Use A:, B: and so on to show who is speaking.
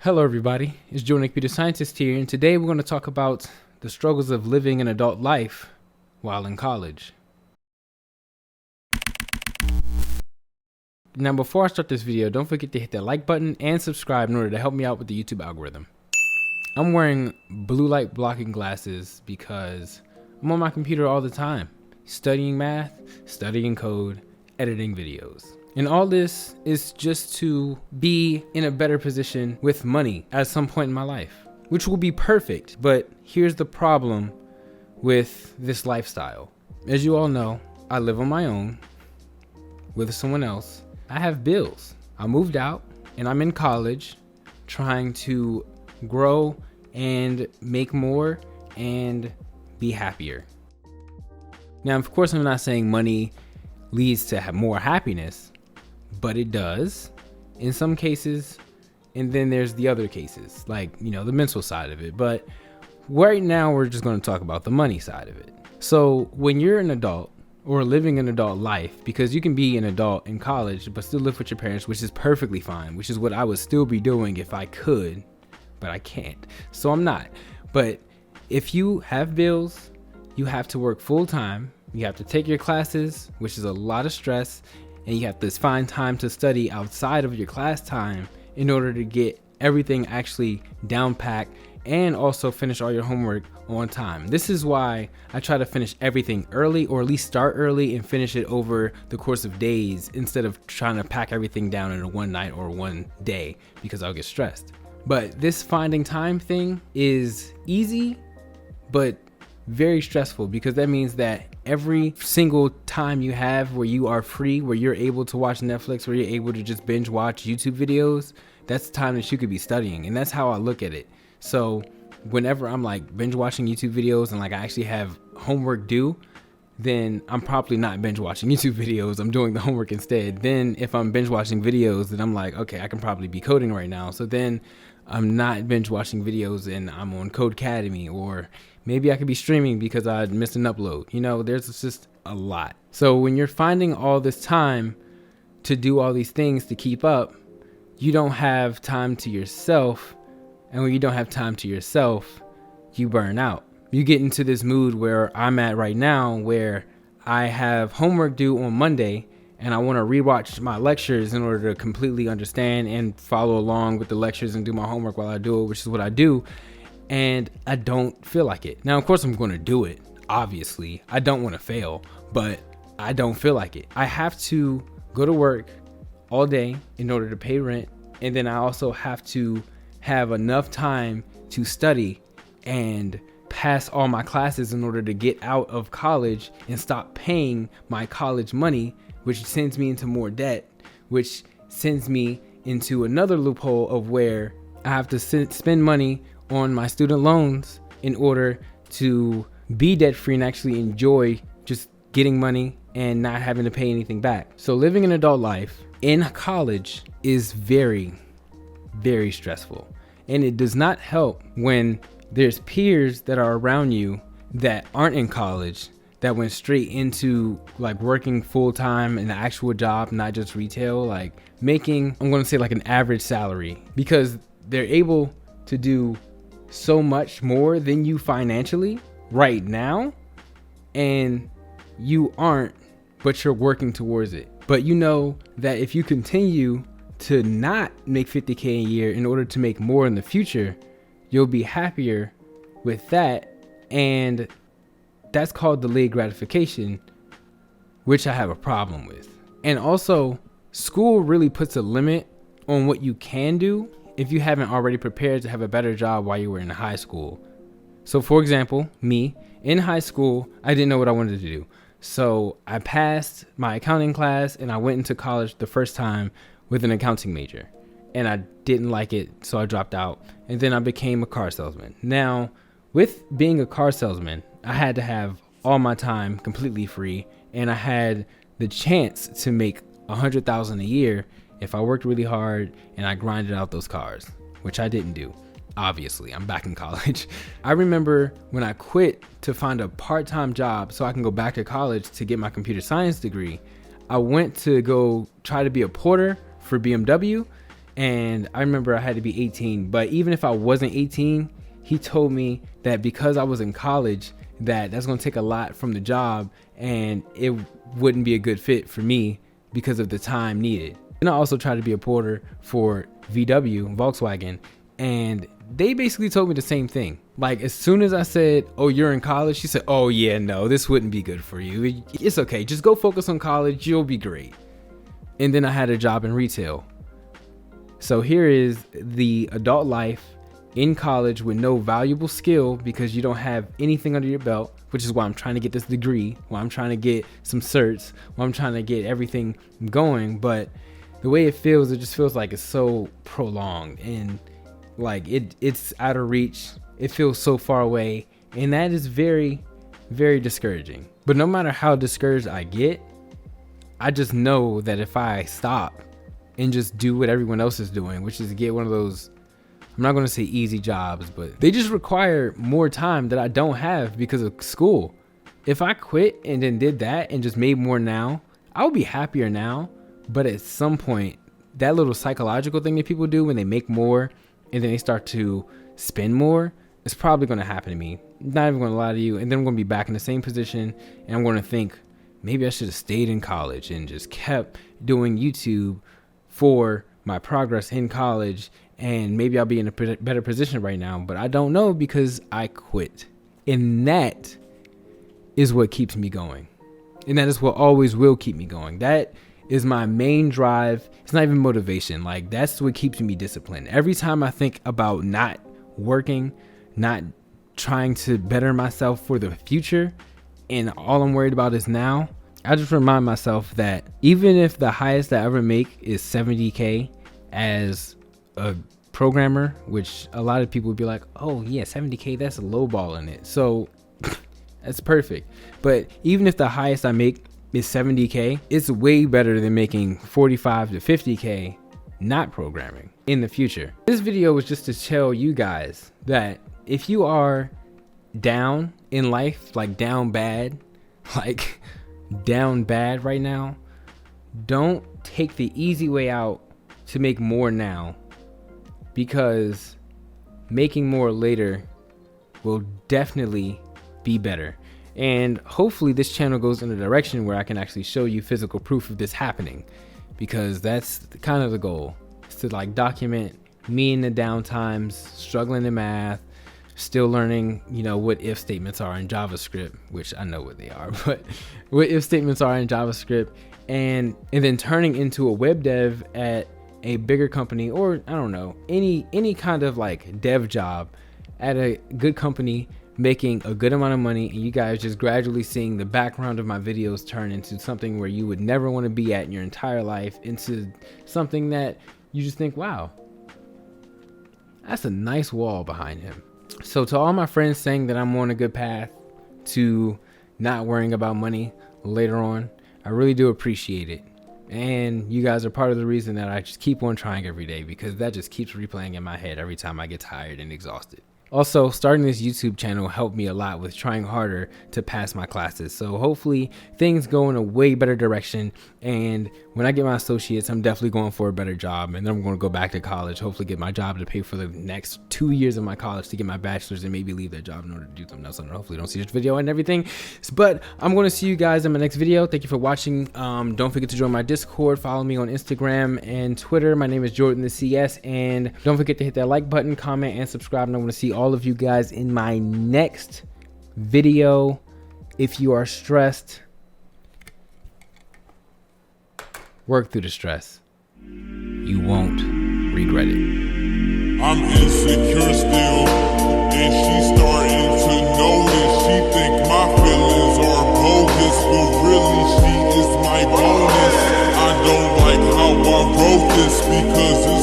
A: Hello everybody, it's Joe Nick, Computer Scientist here, and today we're going to talk about the struggles of living an adult life while in college. Now before I start this video, don't forget to hit that like button and subscribe in order to help me out with the YouTube algorithm. I'm wearing blue light blocking glasses because I'm on my computer all the time, studying math, studying code, editing videos. And all this is just to be in a better position with money at some point in my life, which will be perfect. But here's the problem with this lifestyle. As you all know, I live on my own with someone else. I have bills. I moved out and I'm in college trying to grow and make more and be happier. Now, of course, I'm not saying money leads to have more happiness, but it does in some cases. And then there's the other cases, like, the mental side of it. But right now we're just going to talk about the money side of it. So when you're an adult or living an adult life, because you can be an adult in college but still live with your parents, which is perfectly fine, which is what I would still be doing if I could, but I can't. So I'm not. But if you have bills, you have to work full time. You have to take your classes, which is a lot of stress. And you have to find time to study outside of your class time in order to get everything actually down packed and also finish all your homework on time. This is why I try to finish everything early, or at least start early and finish it over the course of days instead of trying to pack everything down in a one night or one day, because I'll get stressed. But this finding time thing is easy, but very stressful, because that means that every single time you have where you are free, where you're able to watch Netflix, where you're able to just binge watch YouTube videos, that's time that you could be studying. And that's how I look at it. So whenever I'm like binge watching YouTube videos and like I actually have homework due, then I'm probably not binge watching YouTube videos. I'm doing the homework instead. Then if I'm binge watching videos, then I'm like, okay, I can probably be coding right now. So then I'm not binge watching videos and I'm on Codecademy, or maybe I could be streaming because I missed an upload. There's just a lot. So when you're finding all this time to do all these things to keep up, you don't have time to yourself. And when you don't have time to yourself, you burn out. You get into this mood where I'm at right now, where I have homework due on Monday and I want to rewatch my lectures in order to completely understand and follow along with the lectures and do my homework while I do it, which is what I do. And I don't feel like it. Now, of course, I'm going to do it. Obviously, I don't want to fail, but I don't feel like it. I have to go to work all day in order to pay rent. And then I also have to have enough time to study and pass all my classes in order to get out of college and stop paying my college money, which sends me into more debt, which sends me into another loophole of where I have to spend money on my student loans in order to be debt free and actually enjoy just getting money and not having to pay anything back. So living an adult life in college is very, very stressful. And it does not help when there's peers that are around you that aren't in college, that went straight into like working full time in an actual job, not just retail, like making, I'm going to say like an average salary, because they're able to do so much more than you financially right now, and you aren't, but you're working towards it. But you know that if you continue to not make 50K a year in order to make more in the future, you'll be happier with that. And that's called delayed gratification, which I have a problem with. And also, school really puts a limit on what you can do if you haven't already prepared to have a better job while you were in high school. So for example, me in high school, I didn't know what I wanted to do. So I passed my accounting class and I went into college the first time with an accounting major, and I didn't like it, so I dropped out. And then I became a car salesman. Now, with being a car salesman, I had to have all my time completely free, and I had the chance to make $100,000 a year if I worked really hard and I grinded out those cars, which I didn't do. Obviously, I'm back in college. I remember when I quit to find a part-time job so I can go back to college to get my computer science degree, I went to go try to be a porter for BMW, and I remember I had to be 18. But even if I wasn't 18, he told me that because I was in college, that's going to take a lot from the job and it wouldn't be a good fit for me because of the time needed. And I also tried to be a porter for Volkswagen, and they basically told me the same thing. Like, as soon as I said, oh, you're in college, she said, oh yeah, no, this wouldn't be good for you. It's okay, just go focus on college, you'll be great. And then I had a job in retail. So here is the adult life in college with no valuable skill because you don't have anything under your belt, which is why I'm trying to get this degree, why I'm trying to get some certs, why I'm trying to get everything going. But the way it just feels like it's so prolonged and like it's out of reach. It feels so far away, and that is very, very discouraging. But no matter how discouraged I get, I just know that if I stop and just do what everyone else is doing, which is get one of those, I'm not going to say easy jobs, but they just require more time that I don't have because of school. If I quit and then did that and just made more now, I would be happier now. But at some point, that little psychological thing that people do when they make more and then they start to spend more, it's probably going to happen to me. Not even going to lie to you. And then I'm going to be back in the same position and I'm going to think, maybe I should have stayed in college and just kept doing YouTube for my progress in college, and maybe I'll be in a better position right now. But I don't know because I quit. And that is what keeps me going. And that is what always will keep me going. That is my main drive. It's not even motivation. Like, that's what keeps me disciplined. Every time I think about not working, not trying to better myself for the future, and all I'm worried about is now, I just remind myself that even if the highest I ever make is 70K as a programmer, which a lot of people would be like, oh yeah, 70K, that's a low ball in it. So that's perfect. But even if the highest I make is 70K, it's way better than making 45 to 50K not programming in the future. This video was just to tell you guys that if you are down in life, like down bad right now, don't take the easy way out to make more now, because making more later will definitely be better. And hopefully this channel goes in a direction where I can actually show you physical proof of this happening, because that's kind of the goal, is to like document me in the down times, struggling in math, still learning, what if statements are in JavaScript, which I know what they are, but what if statements are in JavaScript, and then turning into a web dev at a bigger company, or I don't know, any kind of like dev job at a good company, making a good amount of money, and you guys just gradually seeing the background of my videos turn into something where you would never want to be at in your entire life, into something that you just think, wow, that's a nice wall behind him. So to all my friends saying that I'm on a good path to not worrying about money later on, I really do appreciate it. And you guys are part of the reason that I just keep on trying every day, because that just keeps replaying in my head every time I get tired and exhausted. Also, starting this YouTube channel helped me a lot with trying harder to pass my classes. So hopefully things go in a way better direction. And when I get my associates, I'm definitely going for a better job. And then I'm going to go back to college, hopefully get my job to pay for the next 2 years of my college to get my bachelor's, and maybe leave that job in order to do something else. And hopefully don't see this video and everything. But I'm going to see you guys in my next video. Thank you for watching. Don't forget to join my Discord. Follow me on Instagram and Twitter. My name is Jordan the CS. And don't forget to hit that like button, comment, and subscribe. And I want to see all of you guys in my next video. If you are stressed, work through the stress. You won't regret it.
B: I'm insecure still, and she's starting to notice. She think my feelings are bogus, but really she is my bonus. I don't like how I wrote this because it's